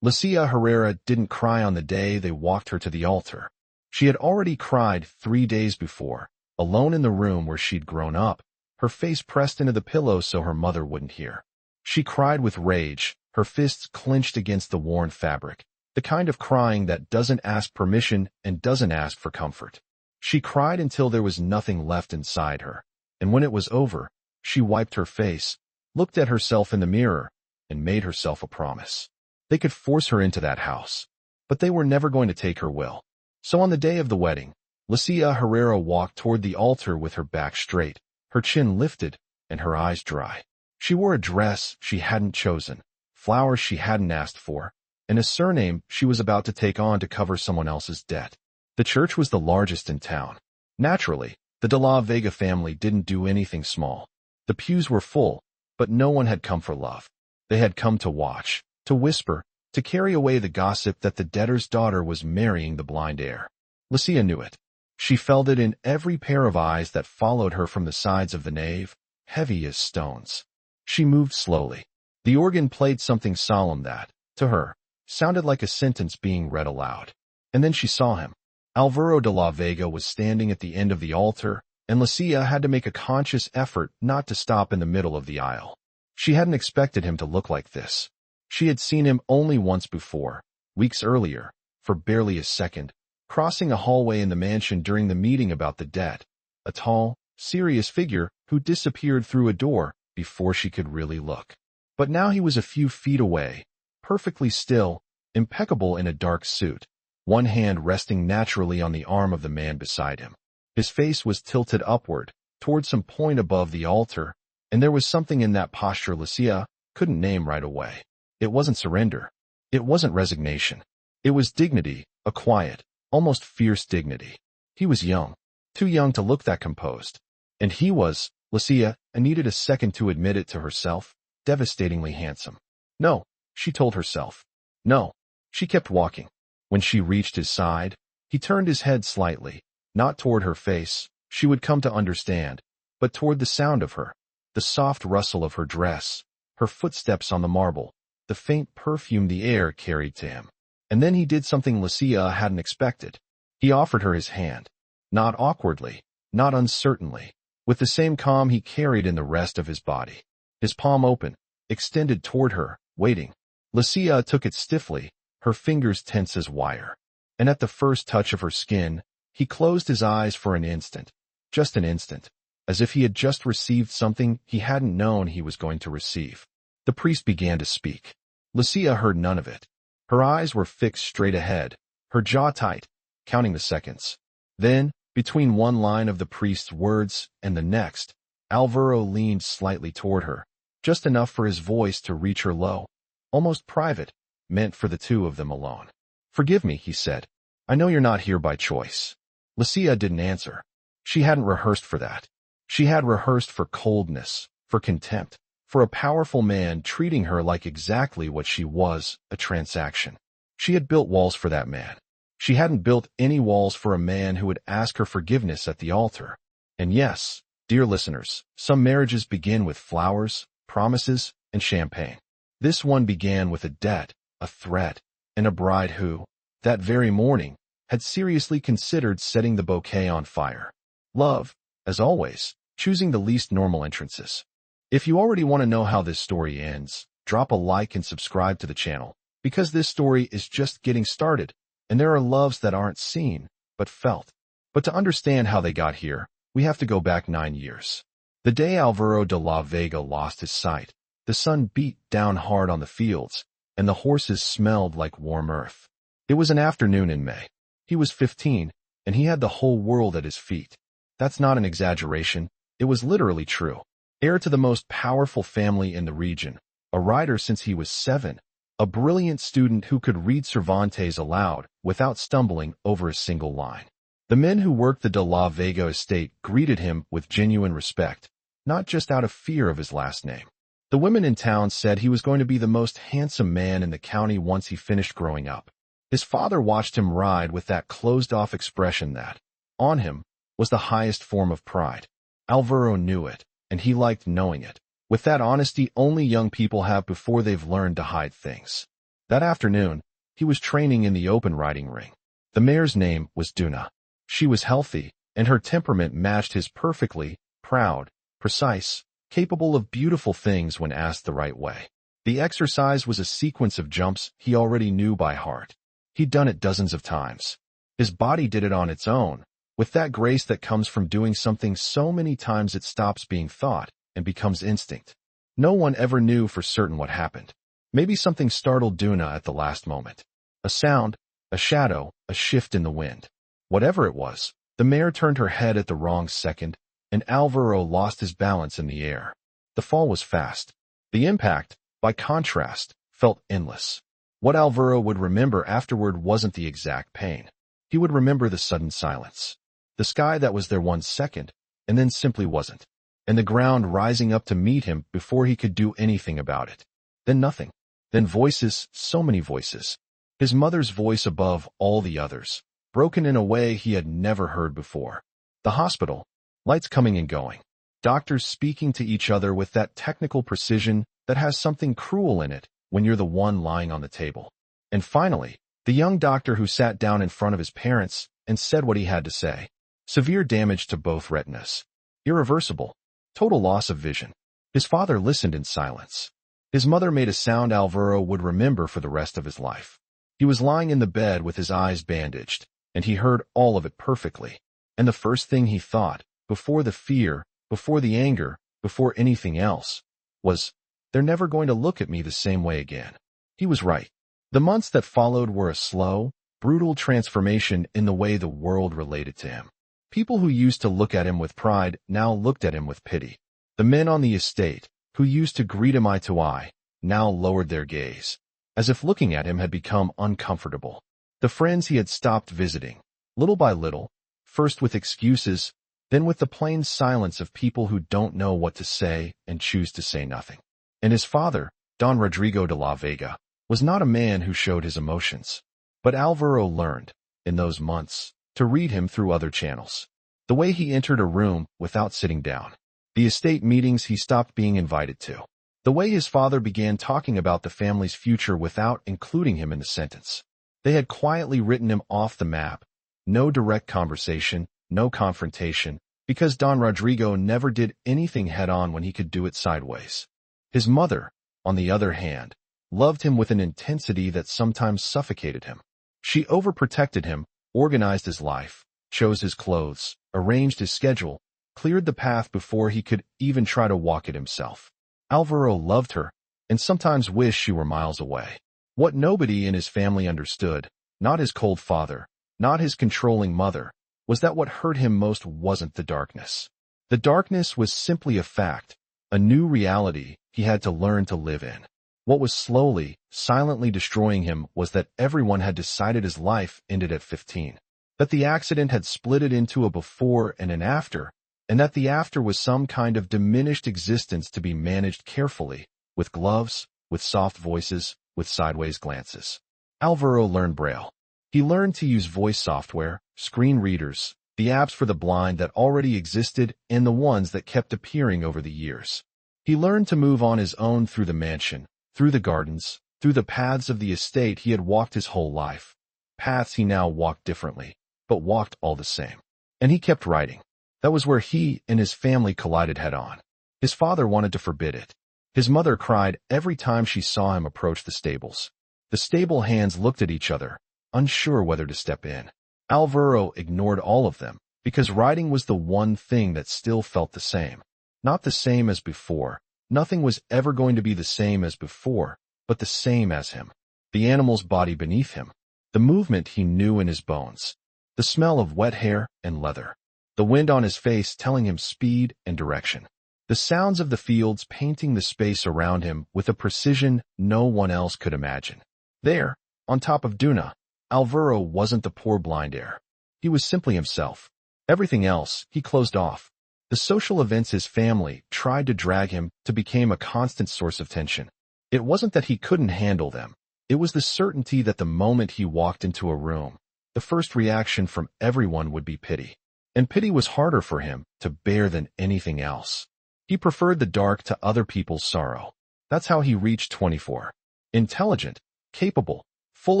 Lucia Herrera didn't cry on the day they walked her to the altar. She had already cried 3 days before, alone in the room where she'd grown up, her face pressed into the pillow so her mother wouldn't hear. She cried with rage, her fists clenched against the worn fabric, the kind of crying that doesn't ask permission and doesn't ask for comfort. She cried until there was nothing left inside her, and when it was over, she wiped her face, looked at herself in the mirror, and made herself a promise. They could force her into that house, but they were never going to take her will. So on the day of the wedding, Lucia Herrera walked toward the altar with her back straight, her chin lifted, and her eyes dry. She wore a dress she hadn't chosen, flowers she hadn't asked for, and a surname she was about to take on to cover someone else's debt. The church was the largest in town. Naturally, the de la Vega family didn't do anything small. The pews were full, but no one had come for love. They had come to watch, to whisper, to carry away the gossip that the debtor's daughter was marrying the blind heir. Lucia knew it. She felt it in every pair of eyes that followed her from the sides of the nave, heavy as stones. She moved slowly. The organ played something solemn that, to her, sounded like a sentence being read aloud. And then she saw him. Alvaro de la Vega was standing at the end of the altar, and Lucia had to make a conscious effort not to stop in the middle of the aisle. She hadn't expected him to look like this. She had seen him only once before, weeks earlier, for barely a second, crossing a hallway in the mansion during the meeting about the debt, a tall, serious figure who disappeared through a door before she could really look. But now he was a few feet away, perfectly still, impeccable in a dark suit, one hand resting naturally on the arm of the man beside him. His face was tilted upward, toward some point above the altar, and there was something in that posture Lucia couldn't name right away. It wasn't surrender. It wasn't resignation. It was dignity, a quiet, almost fierce dignity. He was young, too young to look that composed. And he was, Lucia, and needed a second to admit it to herself, devastatingly handsome. No, she told herself. No. She kept walking. When she reached his side, he turned his head slightly, not toward her face, she would come to understand, but toward the sound of her, the soft rustle of her dress, her footsteps on the marble, the faint perfume the air carried to him. And then he did something Lucia hadn't expected. He offered her his hand. Not awkwardly, not uncertainly, with the same calm he carried in the rest of his body. His palm open, extended toward her, waiting. Lucia took it stiffly, her fingers tense as wire. And at the first touch of her skin, he closed his eyes for an instant. Just an instant. As if he had just received something he hadn't known he was going to receive. The priest began to speak. Lucia heard none of it. Her eyes were fixed straight ahead, her jaw tight, counting the seconds. Then, between one line of the priest's words and the next, Alvaro leaned slightly toward her, just enough for his voice to reach her low, almost private, meant for the two of them alone. "Forgive me," he said. "I know you're not here by choice." Lucia didn't answer. She hadn't rehearsed for that. She had rehearsed for coldness, for contempt, for a powerful man treating her like exactly what she was, a transaction. She had built walls for that man. She hadn't built any walls for a man who would ask her forgiveness at the altar. And yes, dear listeners, some marriages begin with flowers, promises, and champagne. This one began with a debt, a threat, and a bride who, that very morning, had seriously considered setting the bouquet on fire. Love, as always, choosing the least normal entrances. If you already want to know how this story ends, drop a like and subscribe to the channel, because this story is just getting started, and there are loves that aren't seen, but felt. But to understand how they got here, we have to go back 9 years. The day Alvaro de la Vega lost his sight, the sun beat down hard on the fields, and the horses smelled like warm earth. It was an afternoon in May. He was 15, and he had the whole world at his feet. That's not an exaggeration, it was literally true. Heir to the most powerful family in the region, a writer since he was 7, a brilliant student who could read Cervantes aloud without stumbling over a single line. The men who worked the de la Vega estate greeted him with genuine respect, not just out of fear of his last name. The women in town said he was going to be the most handsome man in the county once he finished growing up. His father watched him ride with that closed-off expression that, on him, was the highest form of pride. Alvaro knew it, and he liked knowing it, with that honesty only young people have before they've learned to hide things. That afternoon, he was training in the open riding ring. The mare's name was Duna. She was healthy, and her temperament matched his perfectly, proud, precise, capable of beautiful things when asked the right way. The exercise was a sequence of jumps he already knew by heart. He'd done it dozens of times. His body did it on its own, with that grace that comes from doing something so many times it stops being thought and becomes instinct. No one ever knew for certain what happened. Maybe something startled Duna at the last moment. A sound, a shadow, a shift in the wind. Whatever it was, the mare turned her head at the wrong second, and Alvaro lost his balance in the air. The fall was fast. The impact, by contrast, felt endless. What Alvaro would remember afterward wasn't the exact pain. He would remember the sudden silence. The sky that was there 1 second, and then simply wasn't. And the ground rising up to meet him before he could do anything about it. Then nothing. Then voices, so many voices. His mother's voice above all the others, broken in a way he had never heard before. The hospital, lights coming and going. Doctors speaking to each other with that technical precision that has something cruel in it when you're the one lying on the table. And finally, the young doctor who sat down in front of his parents and said what he had to say. Severe damage to both retinas. Irreversible. Total loss of vision. His father listened in silence. His mother made a sound Alvaro would remember for the rest of his life. He was lying in the bed with his eyes bandaged, and he heard all of it perfectly. And the first thing he thought, before the fear, before the anger, before anything else, was, "They're never going to look at me the same way again." He was right. The months that followed were a slow, brutal transformation in the way the world related to him. People who used to look at him with pride now looked at him with pity. The men on the estate, who used to greet him eye to eye, now lowered their gaze, as if looking at him had become uncomfortable. The friends he had stopped visiting, little by little, first with excuses, then with the plain silence of people who don't know what to say and choose to say nothing. And his father, Don Rodrigo de la Vega, was not a man who showed his emotions. But Alvaro learned, in those months, to read him through other channels. The way he entered a room without sitting down. The estate meetings he stopped being invited to. The way his father began talking about the family's future without including him in the sentence. They had quietly written him off the map. No direct conversation, no confrontation, because Don Rodrigo never did anything head-on when he could do it sideways. His mother, on the other hand, loved him with an intensity that sometimes suffocated him. She overprotected him, organized his life, chose his clothes, arranged his schedule, cleared the path before he could even try to walk it himself. Alvaro loved her, and sometimes wished she were miles away. What nobody in his family understood, not his cold father, not his controlling mother, was that what hurt him most wasn't the darkness. The darkness was simply a fact, a new reality he had to learn to live in. What was slowly, silently destroying him was that everyone had decided his life ended at 15. That the accident had split it into a before and an after, and that the after was some kind of diminished existence to be managed carefully, with gloves, with soft voices, with sideways glances. Alvaro learned Braille. He learned to use voice software, screen readers, the apps for the blind that already existed and the ones that kept appearing over the years. He learned to move on his own through the mansion, through the gardens, through the paths of the estate he had walked his whole life. Paths he now walked differently, but walked all the same. And he kept writing. That was where he and his family collided head-on. His father wanted to forbid it. His mother cried every time she saw him approach the stables. The stable hands looked at each other, unsure whether to step in. Alvaro ignored all of them, because riding was the one thing that still felt the same. Not the same as before. Nothing was ever going to be the same as before, but the same as him. The animal's body beneath him. The movement he knew in his bones. The smell of wet hair and leather. The wind on his face telling him speed and direction. The sounds of the fields painting the space around him with a precision no one else could imagine. There, on top of Duna, Alvaro wasn't the poor blind heir. He was simply himself. Everything else, he closed off. The social events his family tried to drag him to became a constant source of tension. It wasn't that he couldn't handle them. It was the certainty that the moment he walked into a room, the first reaction from everyone would be pity. And pity was harder for him to bear than anything else. He preferred the dark to other people's sorrow. That's how he reached 24. Intelligent, capable, full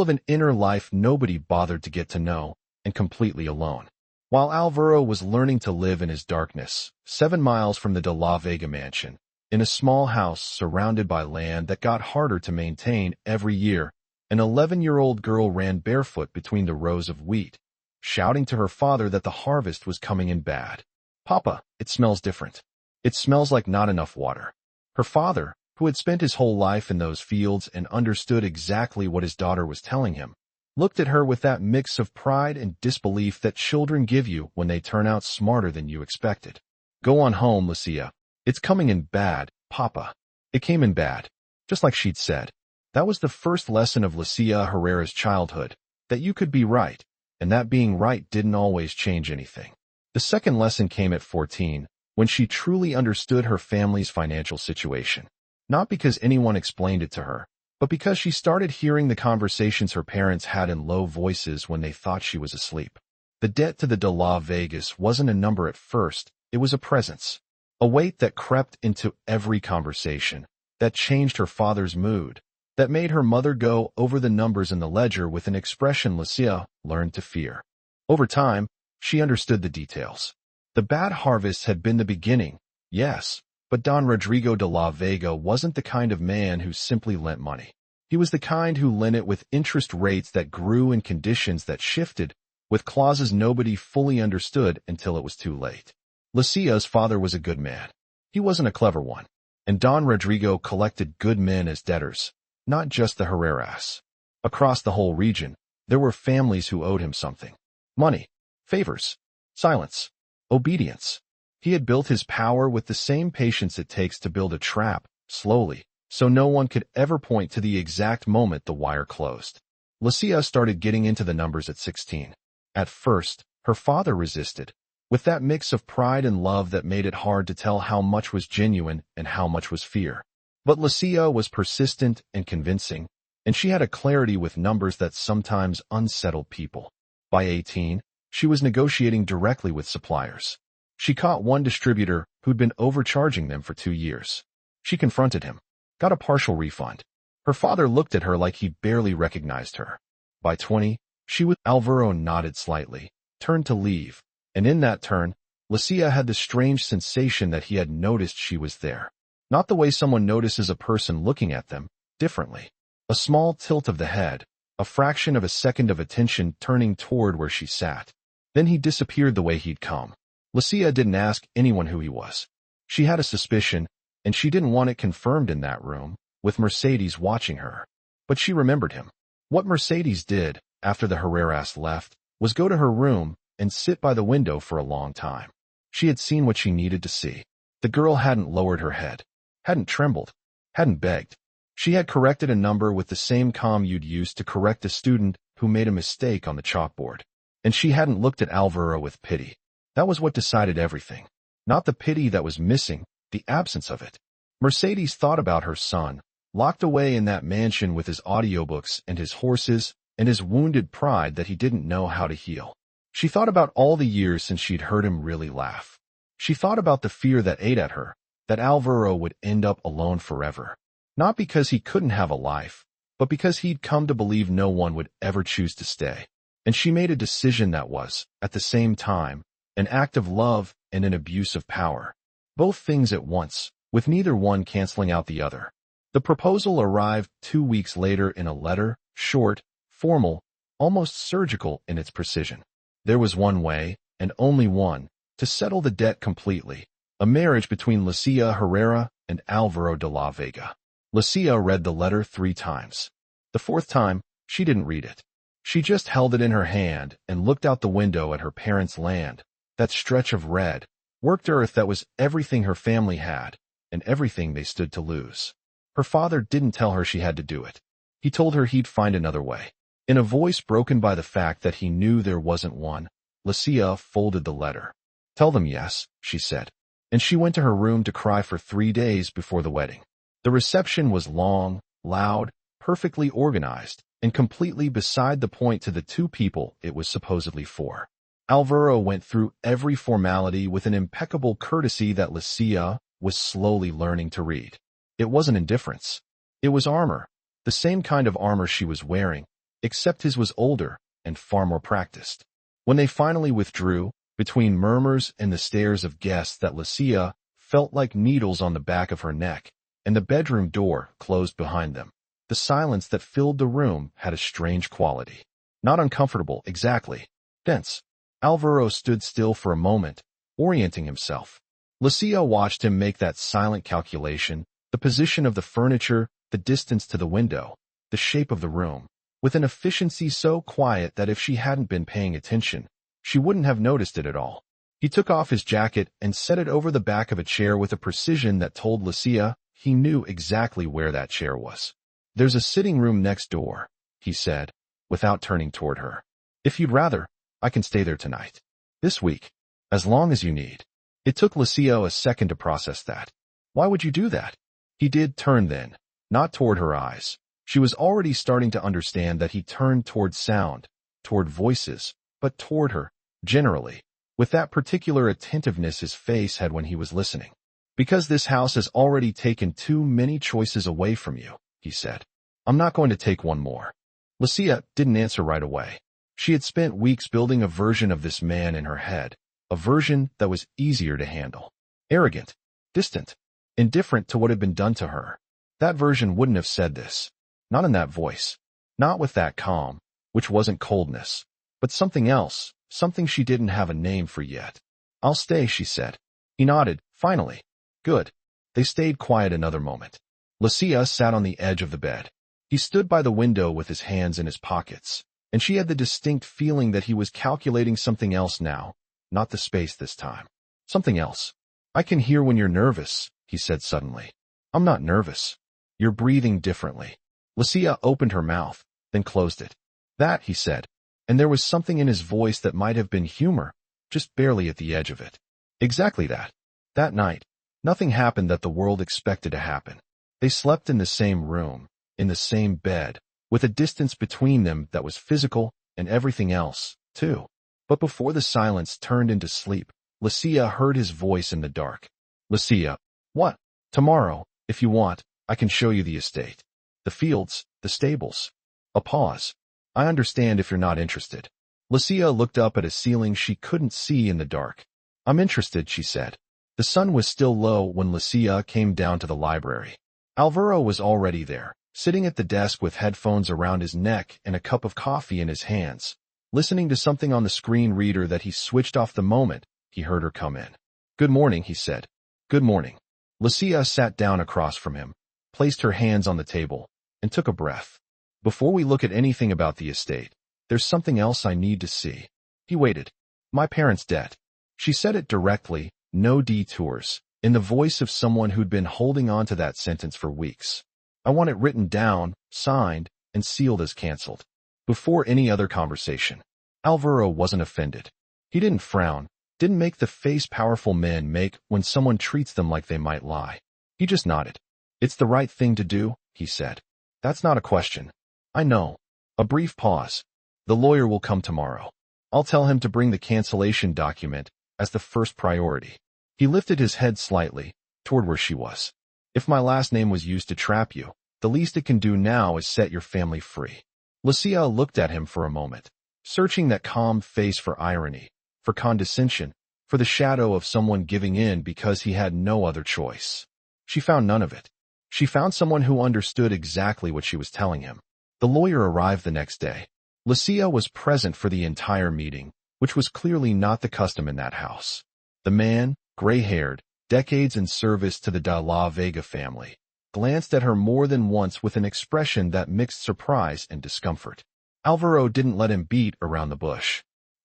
of an inner life nobody bothered to get to know, and completely alone. While Alvaro was learning to live in his darkness, 7 miles from the de la Vega mansion, in a small house surrounded by land that got harder to maintain every year, an 11-year-old girl ran barefoot between the rows of wheat, shouting to her father that the harvest was coming in bad. "Papa, it smells different. It smells like not enough water." Her father, who had spent his whole life in those fields and understood exactly what his daughter was telling him, looked at her with that mix of pride and disbelief that children give you when they turn out smarter than you expected. "Go on home, Lucia. It's coming in bad, Papa." It came in bad, just like she'd said. That was the first lesson of Lucia Herrera's childhood, that you could be right, and that being right didn't always change anything. The second lesson came at 14, when she truly understood her family's financial situation. Not because anyone explained it to her, but because she started hearing the conversations her parents had in low voices when they thought she was asleep. The debt to the de la Vegas wasn't a number at first, it was a presence. A weight that crept into every conversation, that changed her father's mood, that made her mother go over the numbers in the ledger with an expression Lucia learned to fear. Over time, she understood the details. The bad harvests had been the beginning, yes, but Don Rodrigo de la Vega wasn't the kind of man who simply lent money. He was the kind who lent it with interest rates that grew in conditions that shifted, with clauses nobody fully understood until it was too late. Lucia's father was a good man. He wasn't a clever one, and Don Rodrigo collected good men as debtors, not just the Herreras. Across the whole region, there were families who owed him something. Money, favors, silence, obedience. He had built his power with the same patience it takes to build a trap, slowly, so no one could ever point to the exact moment the wire closed. Lucia started getting into the numbers at 16. At first, her father resisted, with that mix of pride and love that made it hard to tell how much was genuine and how much was fear. But Lucia was persistent and convincing, and she had a clarity with numbers that sometimes unsettled people. By 18, she was negotiating directly with suppliers. She caught one distributor who'd been overcharging them for 2 years. She confronted him, got a partial refund. Her father looked at her like he barely recognized her. By 20, she was— Alvaro nodded slightly, turned to leave, and in that turn, Lucia had the strange sensation that he had noticed she was there. Not the way someone notices a person looking at them, differently. A small tilt of the head, a fraction of a second of attention turning toward where she sat. Then he disappeared the way he'd come. Lucia didn't ask anyone who he was. She had a suspicion, and she didn't want it confirmed in that room, with Mercedes watching her. But she remembered him. What Mercedes did, after the Herreras left, was go to her room and sit by the window for a long time. She had seen what she needed to see. The girl hadn't lowered her head, hadn't trembled, hadn't begged. She had corrected a number with the same calm you'd use to correct a student who made a mistake on the chalkboard. And she hadn't looked at Alvaro with pity. That was what decided everything. Not the pity that was missing, the absence of it. Mercedes thought about her son, locked away in that mansion with his audiobooks and his horses and his wounded pride that he didn't know how to heal. She thought about all the years since she'd heard him really laugh. She thought about the fear that ate at her, that Alvaro would end up alone forever. Not because he couldn't have a life, but because he'd come to believe no one would ever choose to stay. And she made a decision that was, at the same time, an act of love and an abuse of power. Both things at once, with neither one canceling out the other. The proposal arrived 2 weeks later in a letter, short, formal, almost surgical in its precision. There was one way, and only one, to settle the debt completely, a marriage between Lucia Herrera and Alvaro de la Vega. Lucia read the letter 3 times. The 4th time, she didn't read it. She just held it in her hand and looked out the window at her parents' land, that stretch of red, worked earth that was everything her family had, and everything they stood to lose. Her father didn't tell her she had to do it. He told her he'd find another way. In a voice broken by the fact that he knew there wasn't one, Lucia folded the letter. "Tell them yes," she said. And she went to her room to cry for 3 days before the wedding. The reception was long, loud, perfectly organized, and completely beside the point to the 2 people it was supposedly for. Alvaro went through every formality with an impeccable courtesy that Lucia was slowly learning to read. It wasn't indifference. It was armor. The same kind of armor she was wearing, except his was older and far more practiced. When they finally withdrew, between murmurs and the stares of guests that Lucia felt like needles on the back of her neck, and the bedroom door closed behind them, the silence that filled the room had a strange quality. Not uncomfortable, exactly. Dense. Alvaro stood still for a moment, orienting himself. Lucia watched him make that silent calculation, the position of the furniture, the distance to the window, the shape of the room, with an efficiency so quiet that if she hadn't been paying attention, she wouldn't have noticed it at all. He took off his jacket and set it over the back of a chair with a precision that told Lucia he knew exactly where that chair was. "There's a sitting room next door," he said, without turning toward her. "If you'd rather, I can stay there tonight. This week. As long as you need." It took Lucia a second to process that. Why would you do that? He did turn then, not toward her eyes. She was already starting to understand that he turned toward sound, toward voices, but toward her, generally, with that particular attentiveness his face had when he was listening. "Because this house has already taken too many choices away from you," he said. "I'm not going to take one more." Lucia didn't answer right away. She had spent weeks building a version of this man in her head, a version that was easier to handle. Arrogant, distant, indifferent to what had been done to her. That version wouldn't have said this. Not in that voice. Not with that calm, which wasn't coldness, but something else, something she didn't have a name for yet. "I'll stay," she said. He nodded, finally. "Good." They stayed quiet another moment. Lucia sat on the edge of the bed. He stood by the window with his hands in his pockets, and she had the distinct feeling that he was calculating something else now, not the space this time. Something else. "I can hear when you're nervous," he said suddenly. "I'm not nervous. You're breathing differently." Lucia opened her mouth, then closed it. "That," he said, and there was something in his voice that might have been humor, just barely at the edge of it. Exactly that. That night, nothing happened that the world expected to happen. They slept in the same room, in the same bed, with a distance between them that was physical and everything else, too. But before the silence turned into sleep, Lucia heard his voice in the dark. "Lucia." "What?" "Tomorrow, if you want, I can show you the estate. The fields, the stables." A pause. "I understand if you're not interested." Lucia looked up at a ceiling she couldn't see in the dark. "I'm interested," she said. The sun was still low when Lucia came down to the library. Alvaro was already there, sitting at the desk with headphones around his neck and a cup of coffee in his hands, listening to something on the screen reader that he switched off the moment he heard her come in. "Good morning," he said. "Good morning." Lucia sat down across from him, placed her hands on the table, and took a breath. "Before we look at anything about the estate, there's something else I need to see." He waited. "My parents' debt." She said it directly, no detours, in the voice of someone who'd been holding on to that sentence for weeks. "I want it written down, signed, and sealed as canceled." Before any other conversation, Alvaro wasn't offended. He didn't frown, didn't make the face powerful men make when someone treats them like they might lie. He just nodded. "It's the right thing to do," he said. "That's not a question." "I know." A brief pause. "The lawyer will come tomorrow. I'll tell him to bring the cancellation document as the first priority." He lifted his head slightly, toward where she was. "If my last name was used to trap you, the least it can do now is set your family free." Lucia looked at him for a moment, searching that calm face for irony, for condescension, for the shadow of someone giving in because he had no other choice. She found none of it. She found someone who understood exactly what she was telling him. The lawyer arrived the next day. Lucia was present for the entire meeting, which was clearly not the custom in that house. The man, gray-haired, decades in service to the de la Vega family, glanced at her more than once with an expression that mixed surprise and discomfort. Alvaro didn't let him beat around the bush.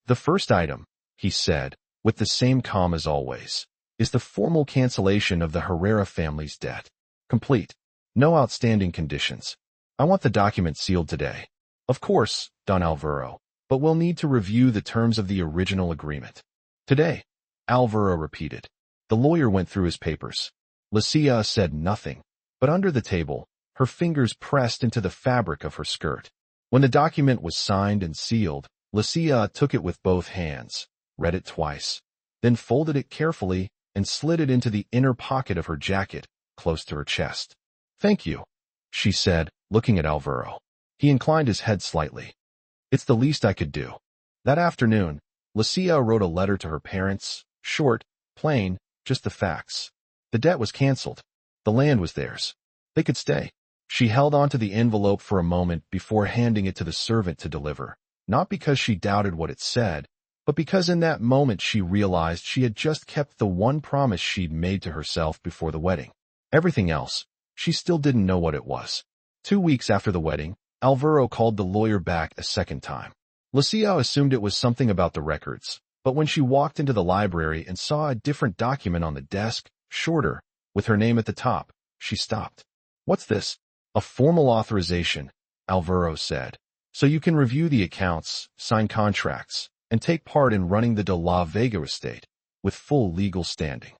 "The first item," he said, with the same calm as always, "is the formal cancellation of the Herrera family's debt. Complete. No outstanding conditions. I want the document sealed today." "Of course, Don Alvaro, but we'll need to review the terms of the original agreement." "Today," Alvaro repeated. The lawyer went through his papers. Lucia said nothing, but under the table, her fingers pressed into the fabric of her skirt. When the document was signed and sealed, Lucia took it with both hands, read it twice, then folded it carefully and slid it into the inner pocket of her jacket, close to her chest. "Thank you," she said, looking at Alvaro. He inclined his head slightly. It's the least I could do. That afternoon, Lucia wrote a letter to her parents, short, plain, just the facts. The debt was canceled. The land was theirs. They could stay. She held onto the envelope for a moment before handing it to the servant to deliver, not because she doubted what it said, but because in that moment she realized she had just kept the one promise she'd made to herself before the wedding. Everything else, she still didn't know what it was. 2 weeks after the wedding, Alvaro called the lawyer back a second time. Lucia assumed it was something about the records, but when she walked into the library and saw a different document on the desk, shorter, with her name at the top, she stopped. What's this? A formal authorization, Alvaro said. So you can review the accounts, sign contracts, and take part in running the de la Vega estate, with full legal standing.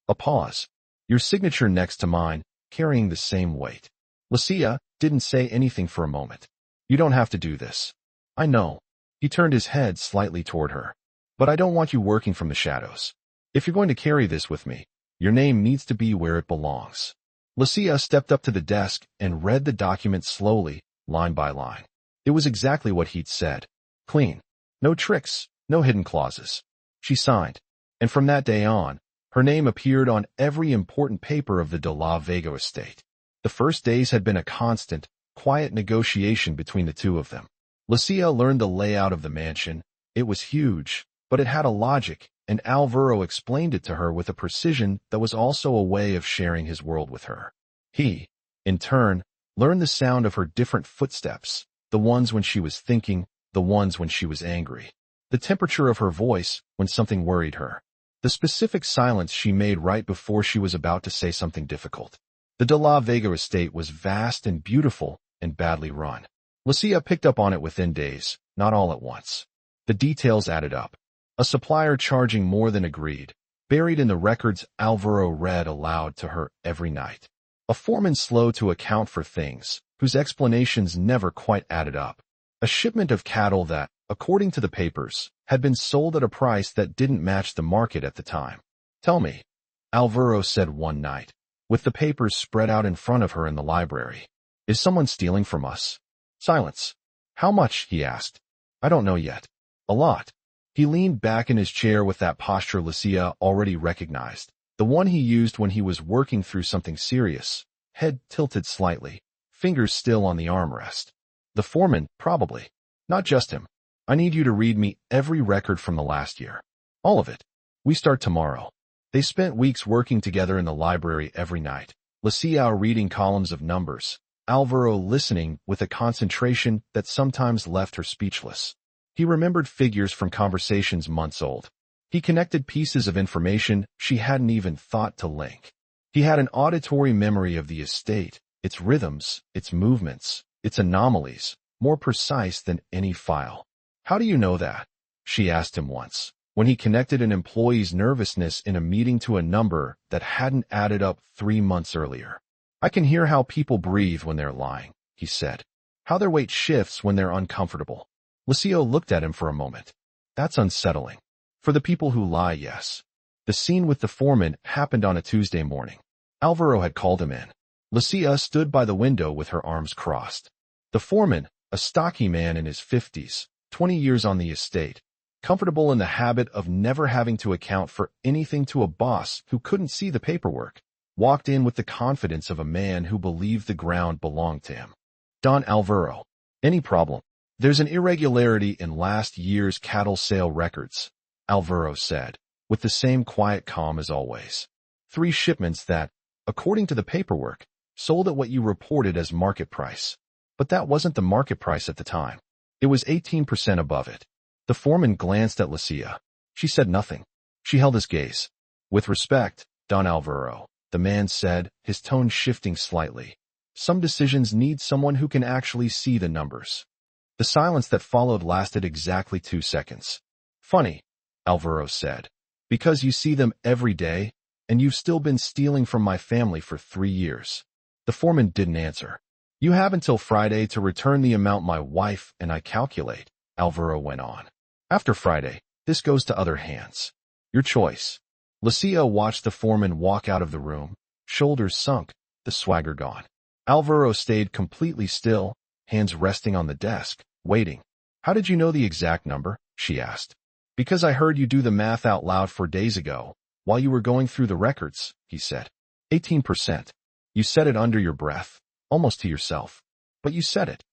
A pause. Your signature next to mine, carrying the same weight. Lucia didn't say anything for a moment. You don't have to do this. I know. He turned his head slightly toward her. But I don't want you working from the shadows. If you're going to carry this with me, your name needs to be where it belongs. Lucia stepped up to the desk and read the document slowly, line by line. It was exactly what he'd said. Clean. No tricks, no hidden clauses. She signed. And from that day on, her name appeared on every important paper of the de la Vega estate. The first days had been a constant, quiet negotiation between the two of them. Lucia learned the layout of the mansion. It was huge, but it had a logic, and Alvaro explained it to her with a precision that was also a way of sharing his world with her. He, in turn, learned the sound of her different footsteps, the ones when she was thinking, the ones when she was angry, the temperature of her voice when something worried her, the specific silence she made right before she was about to say something difficult. The de la Vega estate was vast and beautiful and badly run. Lucia picked up on it within days, not all at once. The details added up. A supplier charging more than agreed, buried in the records Alvaro read aloud to her every night. A foreman slow to account for things, whose explanations never quite added up. A shipment of cattle that, according to the papers, had been sold at a price that didn't match the market at the time. Tell me, Alvaro said one night, with the papers spread out in front of her in the library. Is someone stealing from us? Silence. How much? He asked. I don't know yet. A lot. He leaned back in his chair with that posture Lucia already recognized, the one he used when he was working through something serious, head tilted slightly, fingers still on the armrest. The foreman, probably. Not just him. I need you to read me every record from the last year. All of it. We start tomorrow. They spent weeks working together in the library every night, Lucia reading columns of numbers, Alvaro listening with a concentration that sometimes left her speechless. He remembered figures from conversations months old. He connected pieces of information she hadn't even thought to link. He had an auditory memory of the estate, its rhythms, its movements, its anomalies, more precise than any file. How do you know that? She asked him once, when he connected an employee's nervousness in a meeting to a number that hadn't added up 3 months earlier. I can hear how people breathe when they're lying, he said. How their weight shifts when they're uncomfortable. Lucia looked at him for a moment. That's unsettling. For the people who lie, yes. The scene with the foreman happened on a Tuesday morning. Alvaro had called him in. Lucia stood by the window with her arms crossed. The foreman, a stocky man in his 50s, 20 years on the estate, comfortable in the habit of never having to account for anything to a boss who couldn't see the paperwork, walked in with the confidence of a man who believed the ground belonged to him. Don Alvaro. Any problem? There's an irregularity in last year's cattle sale records, Alvaro said, with the same quiet calm as always. 3 shipments that, according to the paperwork, sold at what you reported as market price. But that wasn't the market price at the time. It was 18% above it. The foreman glanced at Lucia. She said nothing. She held his gaze. With respect, Don Alvaro, the man said, his tone shifting slightly. Some decisions need someone who can actually see the numbers. The silence that followed lasted exactly 2 seconds. Funny, Alvaro said. Because you see them every day, and you've still been stealing from my family for 3 years. The foreman didn't answer. You have until Friday to return the amount my wife and I calculate, Alvaro went on. After Friday, this goes to other hands. Your choice. Lucia watched the foreman walk out of the room, shoulders sunk, the swagger gone. Alvaro stayed completely still, hands resting on the desk, waiting. How did you know the exact number? She asked. Because I heard you do the math out loud 4 days ago, while you were going through the records, he said. 18%. You said it under your breath, almost to yourself. But you said it.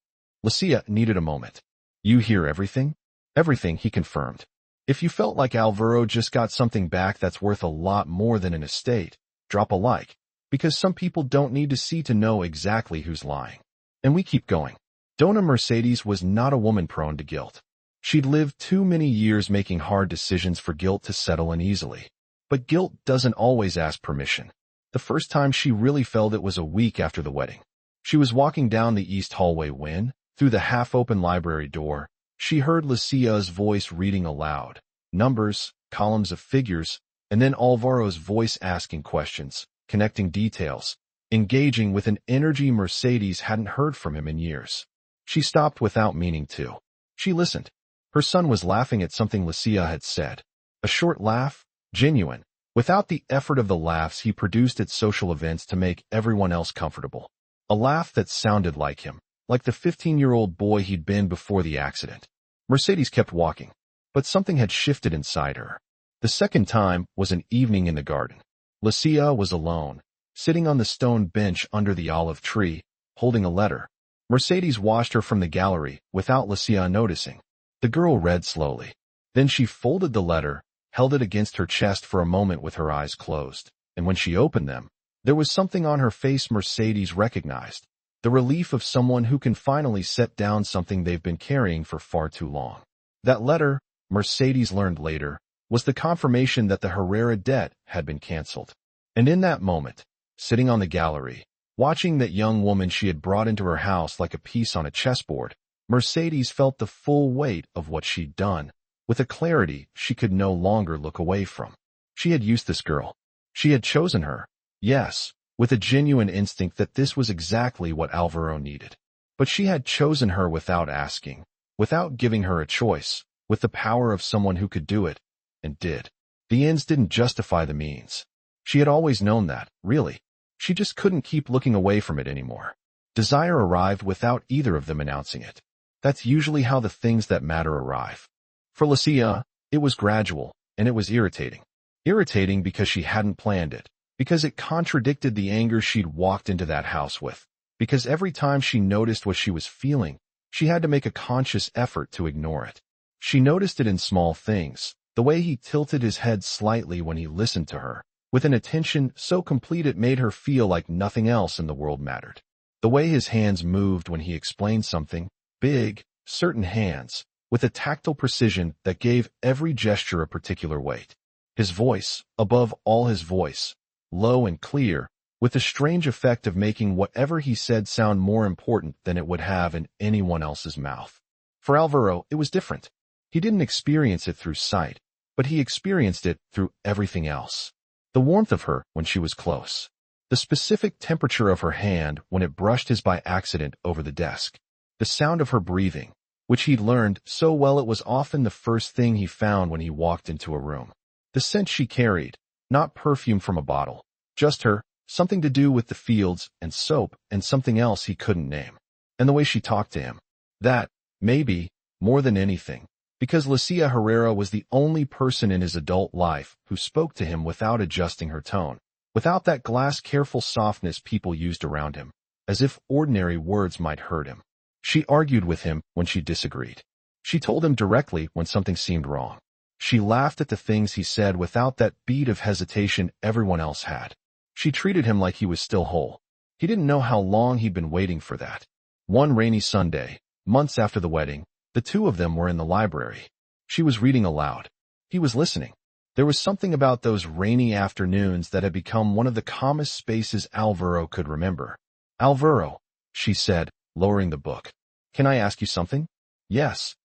Lucia needed a moment. You hear everything? Everything, he confirmed. If you felt like Alvaro just got something back that's worth a lot more than an estate, drop a like, because some people don't need to see to know exactly who's lying. And we keep going. Donna Mercedes was not a woman prone to guilt. She'd lived too many years making hard decisions for guilt to settle in easily. But guilt doesn't always ask permission. The first time she really felt it was a week after the wedding. She was walking down the east hallway when, through the half-open library door, she heard Lucia's voice reading aloud. Numbers, columns of figures, and then Alvaro's voice asking questions, connecting details, engaging with an energy Mercedes hadn't heard from him in years. She stopped without meaning to. She listened. Her son was laughing at something Lucia had said. A short laugh, genuine, without the effort of the laughs he produced at social events to make everyone else comfortable. A laugh that sounded like him, like the 15-year-old boy he'd been before the accident. Mercedes kept walking, but something had shifted inside her. The second time was an evening in the garden. Lucia was alone, sitting on the stone bench under the olive tree, holding a letter. Mercedes watched her from the gallery without Lucia noticing. The girl read slowly. Then she folded the letter, held it against her chest for a moment with her eyes closed, and when she opened them, there was something on her face Mercedes recognized. The relief of someone who can finally set down something they've been carrying for far too long. That letter, Mercedes learned later, was the confirmation that the Herrera debt had been canceled. And in that moment, sitting on the gallery, watching that young woman she had brought into her house like a piece on a chessboard, Mercedes felt the full weight of what she'd done, with a clarity she could no longer look away from. She had used this girl. She had chosen her. Yes, with a genuine instinct that this was exactly what Alvaro needed. But she had chosen her without asking, without giving her a choice, with the power of someone who could do it, and did. The ends didn't justify the means. She had always known that, really. She just couldn't keep looking away from it anymore. Desire arrived without either of them announcing it. That's usually how the things that matter arrive. For Lucia, it was gradual, and it was irritating. Irritating because she hadn't planned it, because it contradicted the anger she'd walked into that house with, because every time she noticed what she was feeling, she had to make a conscious effort to ignore it. She noticed it in small things, the way he tilted his head slightly when he listened to her, with an attention so complete it made her feel like nothing else in the world mattered. The way his hands moved when he explained something, big, certain hands, with a tactile precision that gave every gesture a particular weight. His voice, above all his voice, low and clear, with the strange effect of making whatever he said sound more important than it would have in anyone else's mouth. For Alvaro, it was different. He didn't experience it through sight, but he experienced it through everything else. The warmth of her when she was close. The specific temperature of her hand when it brushed his by accident over the desk. The sound of her breathing, which he'd learned so well it was often the first thing he found when he walked into a room. The scent she carried, not perfume from a bottle, just her, something to do with the fields and soap and something else he couldn't name. And the way she talked to him. That, maybe, more than anything, because Lucia Herrera was the only person in his adult life who spoke to him without adjusting her tone, without that glass-careful softness people used around him, as if ordinary words might hurt him. She argued with him when she disagreed. She told him directly when something seemed wrong. She laughed at the things he said without that beat of hesitation everyone else had. She treated him like he was still whole. He didn't know how long he'd been waiting for that. One rainy Sunday, months after the wedding, the two of them were in the library. She was reading aloud. He was listening. There was something about those rainy afternoons that had become one of the calmest spaces Alvaro could remember. "Alvaro," she said, lowering the book. "Can I ask you something?" "Yes."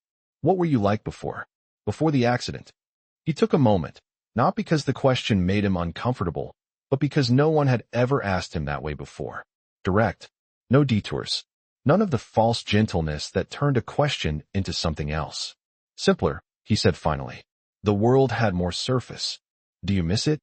"What were you like before the accident?" He took a moment, not because the question made him uncomfortable, but because no one had ever asked him that way before. Direct. No detours. None of the false gentleness that turned a question into something else. "Simpler," he said finally. "The world had more surface. Do you miss it?"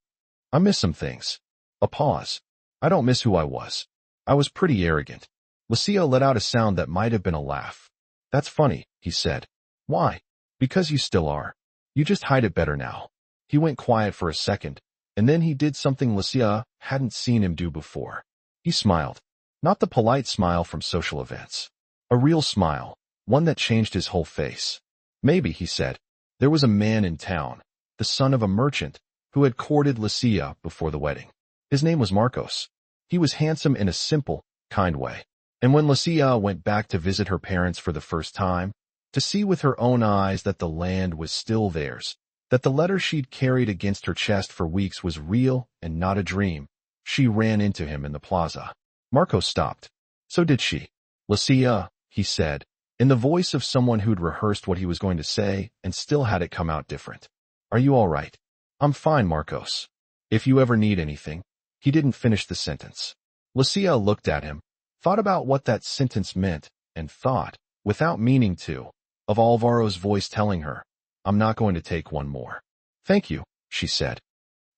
"I miss some things." A pause. "I don't miss who I was." I was pretty arrogant. Lucia let out a sound that might have been a laugh. That's funny, he said. Why? Because you still are. You just hide it better now. He went quiet for a second, and then he did something Lucia hadn't seen him do before. He smiled. Not the polite smile from social events. A real smile, one that changed his whole face. Maybe, he said, there was a man in town, the son of a merchant, who had courted Lucia before the wedding. His name was Marcos. He was handsome in a simple, kind way. And when Lucia went back to visit her parents for the first time, to see with her own eyes that the land was still theirs, that the letter she'd carried against her chest for weeks was real and not a dream, she ran into him in the plaza. Marcos stopped. So did she. Lucia, he said, in the voice of someone who'd rehearsed what he was going to say and still had it come out different. Are you all right? I'm fine, Marcos. If you ever need anything. He didn't finish the sentence. Lucia looked at him, thought about what that sentence meant, and thought, without meaning to, of Alvaro's voice telling her, I'm not going to take one more. Thank you, she said.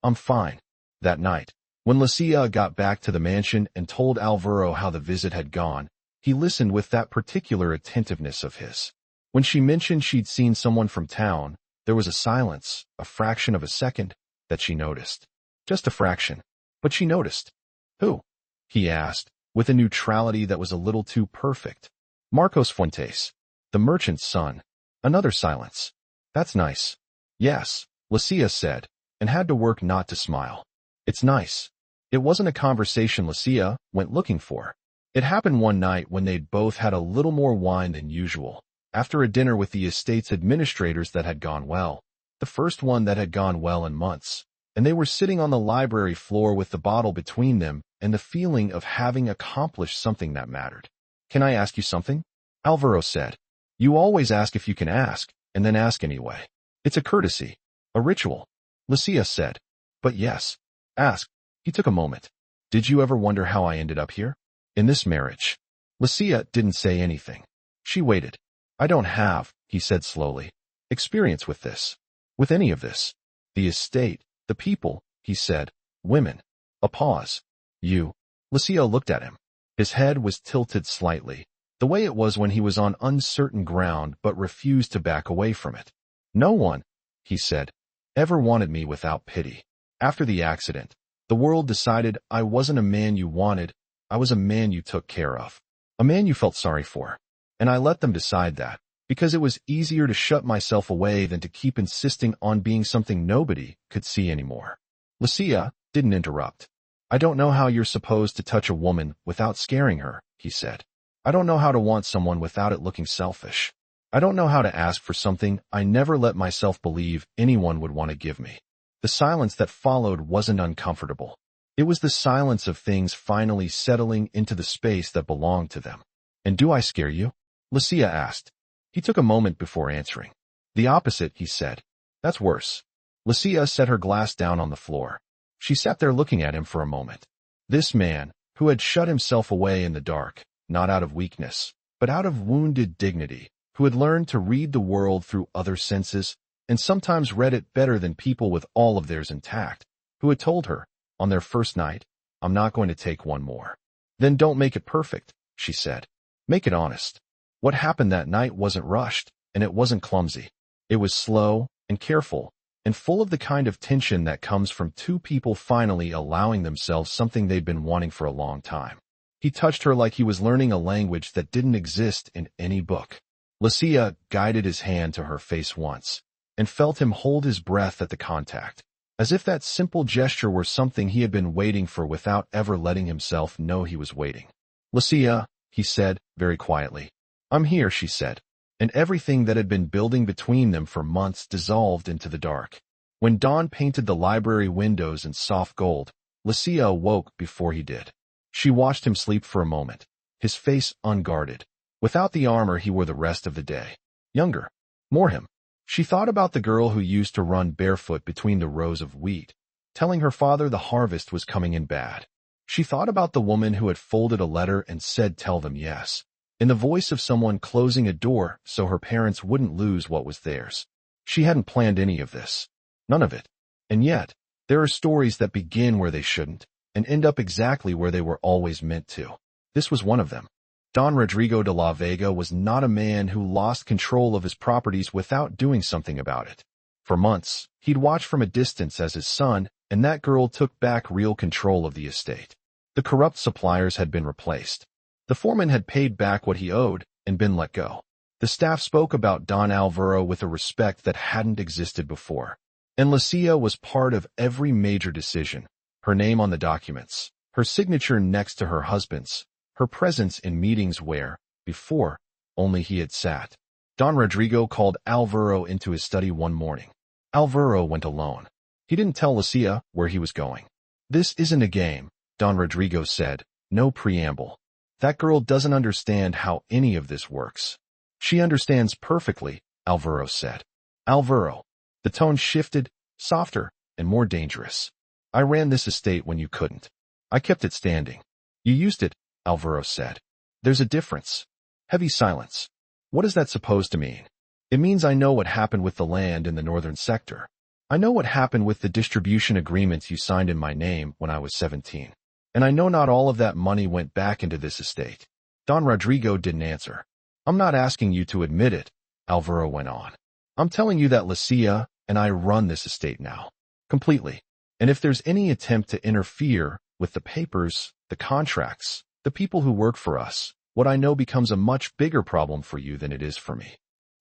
I'm fine. That night, when Lucia got back to the mansion and told Alvaro how the visit had gone, he listened with that particular attentiveness of his. When she mentioned she'd seen someone from town, there was a silence, a fraction of a second, that she noticed. Just a fraction. But she noticed. Who? He asked, with a neutrality that was a little too perfect. Marcos Fuentes, the merchant's son. Another silence. That's nice. Yes, Lucia said, and had to work not to smile. It's nice. It wasn't a conversation Lucia went looking for. It happened one night when they'd both had a little more wine than usual, after a dinner with the estate's administrators that had gone well, the first one that had gone well in months, and they were sitting on the library floor with the bottle between them and the feeling of having accomplished something that mattered. Can I ask you something? Alvaro said. You always ask if you can ask, and then ask anyway. It's a courtesy, a ritual. Lucia said. But yes, ask. He took a moment. Did you ever wonder how I ended up here? In this marriage. Lucia didn't say anything. She waited. I don't have, he said slowly, experience with this. With any of this. The estate, the people, he said, women. A pause. You. Lucia looked at him. His head was tilted slightly, the way it was when he was on uncertain ground but refused to back away from it. No one, he said, ever wanted me without pity. After the accident, the world decided I wasn't a man you wanted, I was a man you took care of. A man you felt sorry for. And I let them decide that, because it was easier to shut myself away than to keep insisting on being something nobody could see anymore. Lucia didn't interrupt. I don't know how you're supposed to touch a woman without scaring her, he said. I don't know how to want someone without it looking selfish. I don't know how to ask for something I never let myself believe anyone would want to give me. The silence that followed wasn't uncomfortable. It was the silence of things finally settling into the space that belonged to them. And do I scare you? Lucia asked. He took a moment before answering. The opposite, he said. That's worse. Lucia set her glass down on the floor. She sat there looking at him for a moment. This man, who had shut himself away in the dark, not out of weakness, but out of wounded dignity, who had learned to read the world through other senses, and sometimes read it better than people with all of theirs intact, who had told her, on their first night, I'm not going to take one more. Then don't make it perfect, she said. Make it honest. What happened that night wasn't rushed, and it wasn't clumsy. It was slow and careful, and full of the kind of tension that comes from two people finally allowing themselves something they'd been wanting for a long time. He touched her like he was learning a language that didn't exist in any book. Lucia guided his hand to her face once, and felt him hold his breath at the contact, as if that simple gesture were something he had been waiting for without ever letting himself know he was waiting. Lucia, he said, very quietly. I'm here, she said, and everything that had been building between them for months dissolved into the dark. When dawn painted the library windows in soft gold, Lucia awoke before he did. She watched him sleep for a moment, his face unguarded, without the armor he wore the rest of the day. Younger. More him. She thought about the girl who used to run barefoot between the rows of wheat, telling her father the harvest was coming in bad. She thought about the woman who had folded a letter and said tell them yes, in the voice of someone closing a door so her parents wouldn't lose what was theirs. She hadn't planned any of this. None of it. And yet, there are stories that begin where they shouldn't, and end up exactly where they were always meant to. This was one of them. Don Rodrigo de la Vega was not a man who lost control of his properties without doing something about it. For months, he'd watched from a distance as his son and that girl took back real control of the estate. The corrupt suppliers had been replaced. The foreman had paid back what he owed and been let go. The staff spoke about Don Alvaro with a respect that hadn't existed before. And Lucia was part of every major decision. Her name on the documents, her signature next to her husband's, her presence in meetings where, before, only he had sat. Don Rodrigo called Alvaro into his study one morning. Alvaro went alone. He didn't tell Lucia where he was going. "This isn't a game," Don Rodrigo said, no preamble. "That girl doesn't understand how any of this works." "She understands perfectly," Alvaro said. "Alvaro." The tone shifted, softer and more dangerous. "I ran this estate when you couldn't. I kept it standing. You used it," Alvaro said. "There's a difference." Heavy silence. "What is that supposed to mean?" "It means I know what happened with the land in the northern sector. I know what happened with the distribution agreements you signed in my name when I was 17. And I know not all of that money went back into this estate." Don Rodrigo didn't answer. "I'm not asking you to admit it," Alvaro went on. "I'm telling you that Lucia and I run this estate now. Completely. And if there's any attempt to interfere with the papers, the contracts, the people who work for us, what I know becomes a much bigger problem for you than it is for me."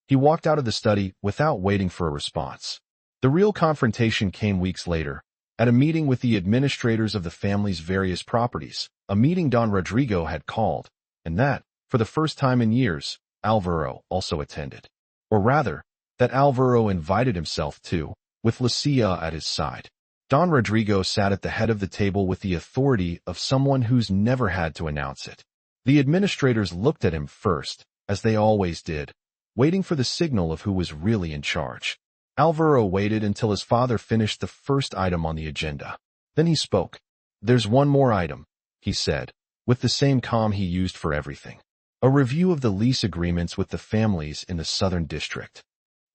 He walked out of the study without waiting for a response. The real confrontation came weeks later, at a meeting with the administrators of the family's various properties, a meeting Don Rodrigo had called, and that, for the first time in years, Alvaro also attended. Or rather, that Alvaro invited himself to, with Lucia at his side. Don Rodrigo sat at the head of the table with the authority of someone who's never had to announce it. The administrators looked at him first, as they always did, waiting for the signal of who was really in charge. Alvaro waited until his father finished the first item on the agenda. Then he spoke. "There's one more item," he said, with the same calm he used for everything. "A review of the lease agreements with the families in the Southern District."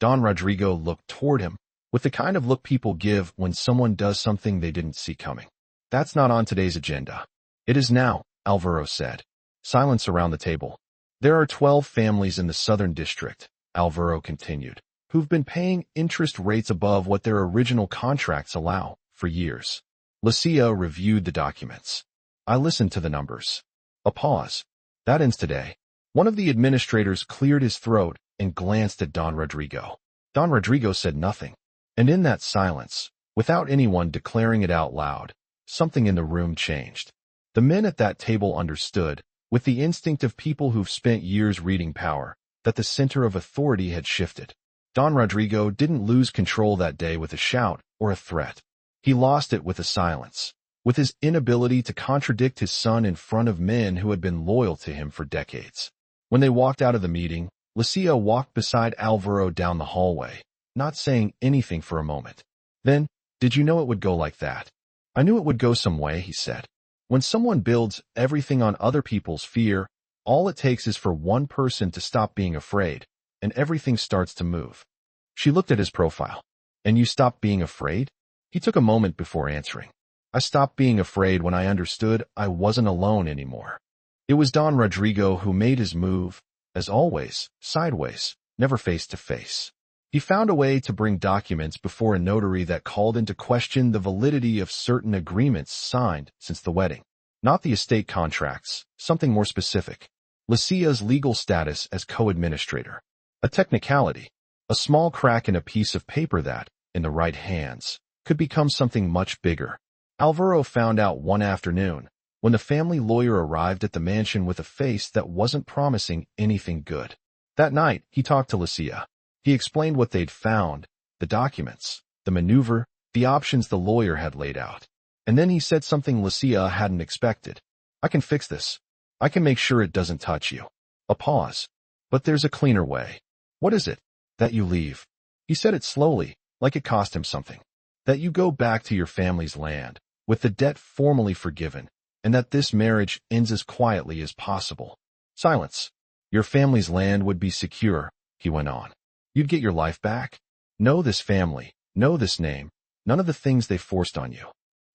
Don Rodrigo looked toward him, with the kind of look people give when someone does something they didn't see coming. "That's not on today's agenda." "It is now," Alvaro said. Silence around the table. "There are 12 families in the Southern District," Alvaro continued, "who've been paying interest rates above what their original contracts allow for years." Lucia reviewed the documents. "I listened to the numbers." A pause. "That ends today." One of the administrators cleared his throat and glanced at Don Rodrigo. Don Rodrigo said nothing. And in that silence, without anyone declaring it out loud, something in the room changed. The men at that table understood, with the instinct of people who've spent years reading power, that the center of authority had shifted. Don Rodrigo didn't lose control that day with a shout or a threat. He lost it with a silence, with his inability to contradict his son in front of men who had been loyal to him for decades. When they walked out of the meeting, Lucia walked beside Alvaro down the hallway, not saying anything for a moment. Then, "Did you know it would go like that?" "I knew it would go some way," he said. "When someone builds everything on other people's fear, all it takes is for one person to stop being afraid, and everything starts to move." She looked at his profile. "And you stopped being afraid?" He took a moment before answering. "I stopped being afraid when I understood I wasn't alone anymore." It was Don Rodrigo who made his move, as always, sideways, never face to face. He found a way to bring documents before a notary that called into question the validity of certain agreements signed since the wedding. Not the estate contracts, something more specific. Lucia's legal status as co-administrator. A technicality. A small crack in a piece of paper that, in the right hands, could become something much bigger. Alvaro found out one afternoon, when the family lawyer arrived at the mansion with a face that wasn't promising anything good. That night, he talked to Lucia. He explained what they'd found, the documents, the maneuver, the options the lawyer had laid out. And then he said something Lucia hadn't expected. "I can fix this. I can make sure it doesn't touch you." A pause. "But there's a cleaner way." "What is it?" "That you leave." He said it slowly, like it cost him something. "That you go back to your family's land, with the debt formally forgiven, and that this marriage ends as quietly as possible." Silence. "Your family's land would be secure," he went on. "You'd get your life back. Know this family, know this name, none of the things they forced on you."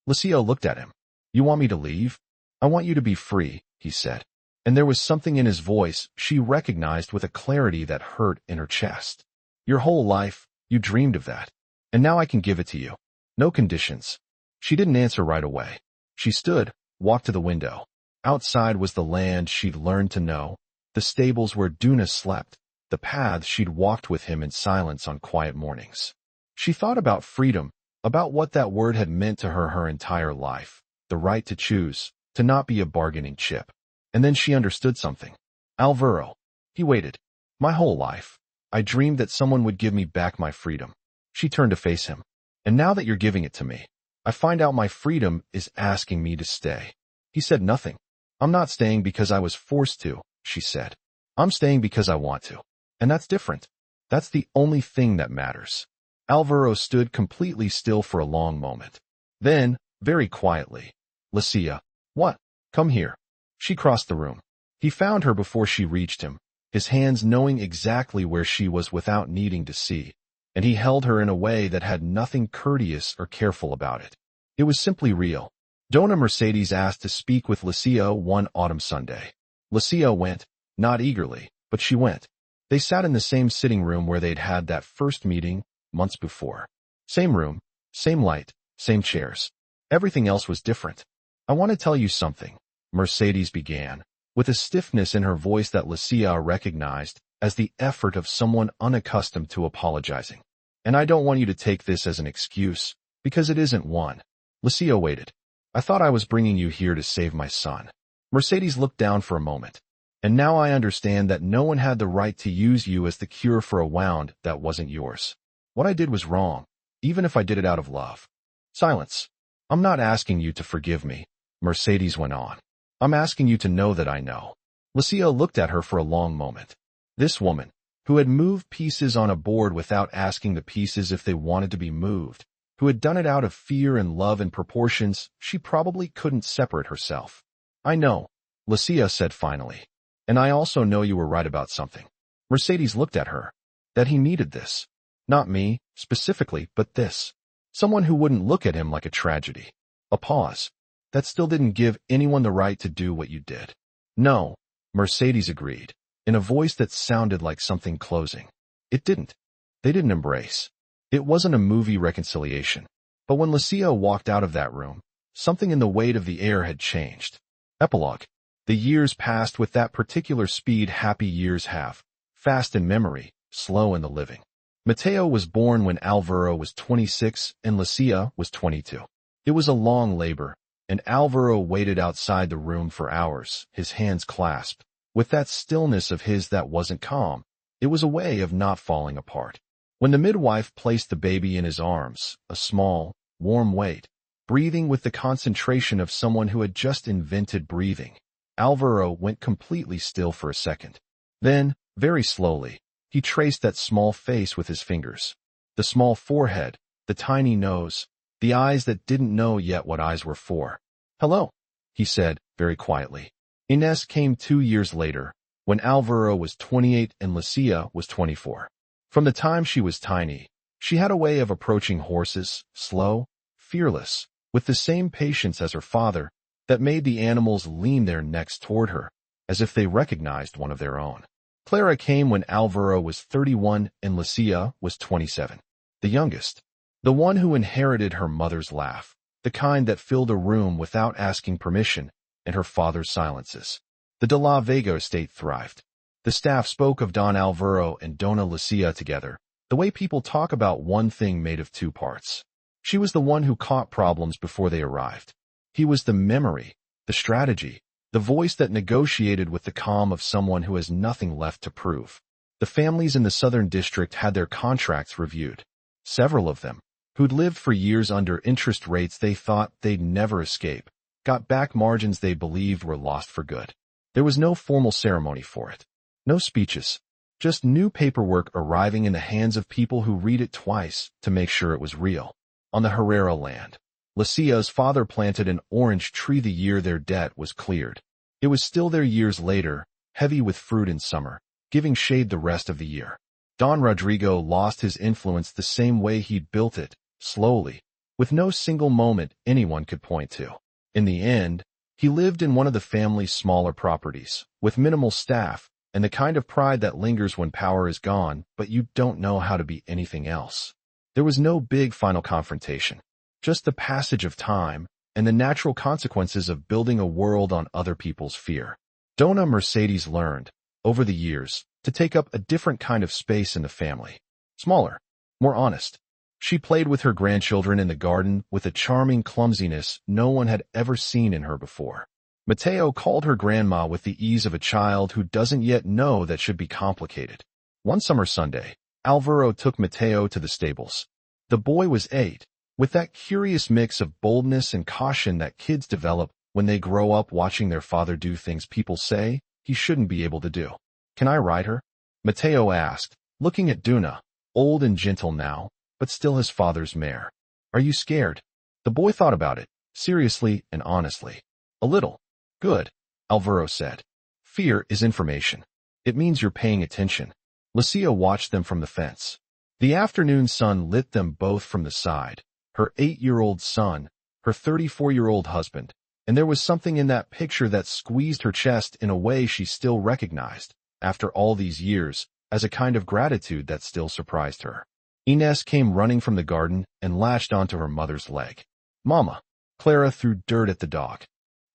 Lucia looked at him. You want me to leave? I want you to be free, he said. And there was something in his voice she recognized with a clarity that hurt in her chest. Your whole life, you dreamed of that. And now I can give it to you. No conditions. She didn't answer right away. She stood, walked to the window. Outside was the land she'd learned to know, the stables where Duna slept, the paths she'd walked with him in silence on quiet mornings. She thought about freedom, about what that word had meant to her entire life, the right to choose, to not be a bargaining chip. And then she understood something. Alvaro. He waited. My whole life. I dreamed that someone would give me back my freedom. She turned to face him. And now that you're giving it to me, I find out my freedom is asking me to stay. He said nothing. I'm not staying because I was forced to, she said. I'm staying because I want to. And that's different. That's the only thing that matters. Alvaro stood completely still for a long moment. Then, very quietly, Lucia, what? Come here. She crossed the room. He found her before she reached him, his hands knowing exactly where she was without needing to see, and he held her in a way that had nothing courteous or careful about it. It was simply real. Dona Mercedes asked to speak with Lucia one autumn Sunday. Lucia went, not eagerly, but she went. They sat in the same sitting room where they'd had that first meeting months before. Same room, same light, same chairs. Everything else was different. I want to tell you something, Mercedes began, with a stiffness in her voice that Lucia recognized as the effort of someone unaccustomed to apologizing. And I don't want you to take this as an excuse, because it isn't one. Lucia waited. I thought I was bringing you here to save my son. Mercedes looked down for a moment. And now I understand that no one had the right to use you as the cure for a wound that wasn't yours. What I did was wrong, even if I did it out of love. Silence. I'm not asking you to forgive me, Mercedes went on. I'm asking you to know that I know. Lucia looked at her for a long moment. This woman, who had moved pieces on a board without asking the pieces if they wanted to be moved, who had done it out of fear and love in proportions she probably couldn't separate herself. I know, Lucia said finally. And I also know you were right about something. Mercedes looked at her. That he needed this. Not me, specifically, but this. Someone who wouldn't look at him like a tragedy. A pause. That still didn't give anyone the right to do what you did. No, Mercedes agreed, in a voice that sounded like something closing. It didn't. They didn't embrace. It wasn't a movie reconciliation. But when Lucia walked out of that room, something in the weight of the air had changed. Epilogue. The years passed with that particular speed happy years have, fast in memory, slow in the living. Mateo was born when Alvaro was 26 and Lucia was 22. It was a long labor, and Alvaro waited outside the room for hours, his hands clasped, with that stillness of his that wasn't calm. It was a way of not falling apart. When the midwife placed the baby in his arms, a small, warm weight, breathing with the concentration of someone who had just invented breathing, Alvaro went completely still for a second. Then, very slowly, he traced that small face with his fingers. The small forehead, the tiny nose, the eyes that didn't know yet what eyes were for. Hello, he said, very quietly. Inés came 2 years later, when Alvaro was 28 and Lucia was 24. From the time she was tiny, she had a way of approaching horses, slow, fearless, with the same patience as her father, that made the animals lean their necks toward her, as if they recognized one of their own. Clara came when Alvaro was 31 and Lucia was 27, the youngest, the one who inherited her mother's laugh, the kind that filled a room without asking permission, and her father's silences. The de la Vega estate thrived. The staff spoke of Don Alvaro and Dona Lucia together, the way people talk about one thing made of 2 parts. She was the one who caught problems before they arrived. He was the memory, the strategy, the voice that negotiated with the calm of someone who has nothing left to prove. The families in the Southern District had their contracts reviewed. Several of them, who'd lived for years under interest rates they thought they'd never escape, got back margins they believed were lost for good. There was no formal ceremony for it. No speeches. Just new paperwork arriving in the hands of people who read it twice to make sure it was real. On the Herrera land, Lucia's father planted an orange tree the year their debt was cleared. It was still there years later, heavy with fruit in summer, giving shade the rest of the year. Don Rodrigo lost his influence the same way he'd built it, slowly, with no single moment anyone could point to. In the end, he lived in one of the family's smaller properties, with minimal staff, and the kind of pride that lingers when power is gone, but you don't know how to be anything else. There was no big final confrontation, just the passage of time and the natural consequences of building a world on other people's fear. Donna Mercedes learned, over the years, to take up a different kind of space in the family. Smaller, more honest. She played with her grandchildren in the garden with a charming clumsiness no one had ever seen in her before. Mateo called her grandma with the ease of a child who doesn't yet know that should be complicated. One summer Sunday, Alvaro took Mateo to the stables. The boy was 8, with that curious mix of boldness and caution that kids develop when they grow up watching their father do things people say he shouldn't be able to do. "Can I ride her?" Mateo asked, looking at Duna, old and gentle now, but still his father's mare. "Are you scared?" The boy thought about it, seriously and honestly. "A little." "Good," Alvaro said. "Fear is information. It means you're paying attention." Lucia watched them from the fence. The afternoon sun lit them both from the side, her 8-year-old son, her 34-year-old husband, and there was something in that picture that squeezed her chest in a way she still recognized, after all these years, as a kind of gratitude that still surprised her. Inés came running from the garden and latched onto her mother's leg. "Mama!" Clara threw dirt at the dog.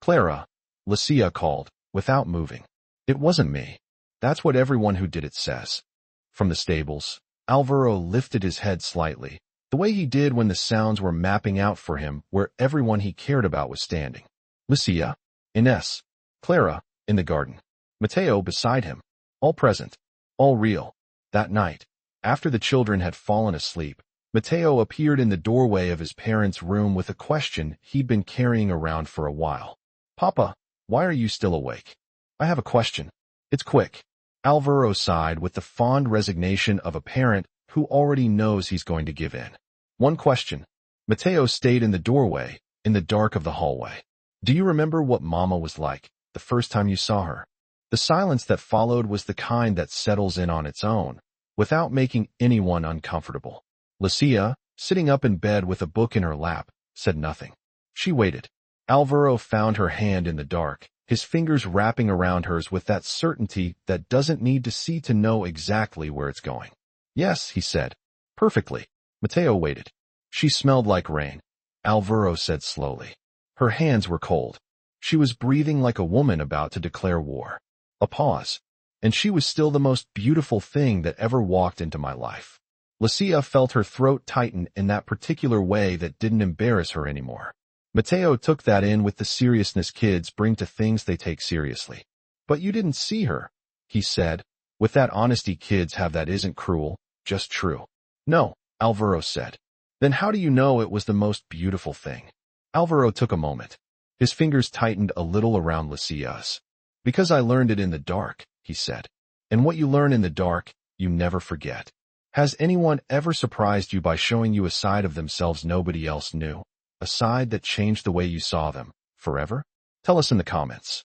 "Clara," Lucia called, without moving. "It wasn't me. That's what everyone who did it says." From the stables, Alvaro lifted his head slightly, the way he did when the sounds were mapping out for him where everyone he cared about was standing. Lucia, Inés, Clara, in the garden. Mateo beside him. All present. All real. That night, after the children had fallen asleep, Mateo appeared in the doorway of his parents' room with a question he'd been carrying around for a while. "Papa, why are you still awake?" "I have a question. It's quick." Alvaro sighed with the fond resignation of a parent who already knows he's going to give in. "One question." Mateo stayed in the doorway, in the dark of the hallway. "Do you remember what Mama was like, the first time you saw her?" The silence that followed was the kind that settles in on its own, without making anyone uncomfortable. Lucia, sitting up in bed with a book in her lap, said nothing. She waited. Alvaro found her hand in the dark, his fingers wrapping around hers with that certainty that doesn't need to see to know exactly where it's going. "Yes," he said. "Perfectly." Mateo waited. "She smelled like rain," Alvaro said slowly. Her hands were cold. She was breathing like a woman about to declare war. A pause. "And she was still the most beautiful thing that ever walked into my life." Lucia felt her throat tighten in that particular way that didn't embarrass her anymore. Mateo took that in with the seriousness kids bring to things they take seriously. "But you didn't see her," he said, with that honesty kids have that isn't cruel, just true. "No," Alvaro said. "Then how do you know it was the most beautiful thing?" Alvaro took a moment. His fingers tightened a little around Lucia's. "Because I learned it in the dark," he said. "And what you learn in the dark, you never forget." Has anyone ever surprised you by showing you a side of themselves nobody else knew? A side that changed the way you saw them, forever? Tell us in the comments.